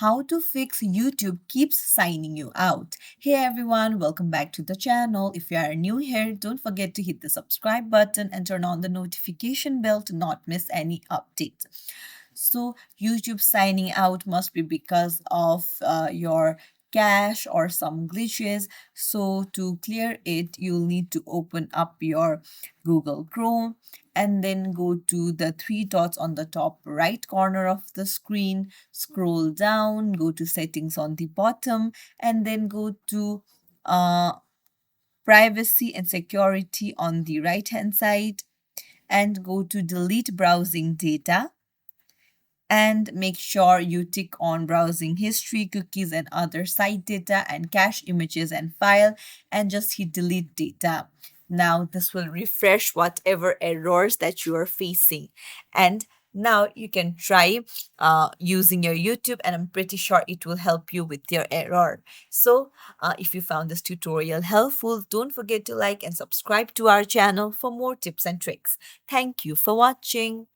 How to fix YouTube keeps signing you out. Hey everyone, welcome back to the channel. If you are new here, don't forget to hit the subscribe button and turn on the notification bell to not miss any updates. So, YouTube signing out must be because of your cache or some glitches. So, to clear it, you'll need to open up your Google Chrome and then go to the three dots on the top right corner of the screen. Scroll down, go to settings on the bottom, and then go to uh, privacy and security on the right hand side, and go to delete browsing data, and make sure you tick on browsing history, cookies, and other site data, and cache images and file, and just hit delete data. Now this will refresh whatever errors that you are facing, and now you can try using your YouTube, and I'm pretty sure it will help you with your error. So if you found this tutorial helpful, don't forget to like and subscribe to our channel for more tips and tricks. Thank you for watching.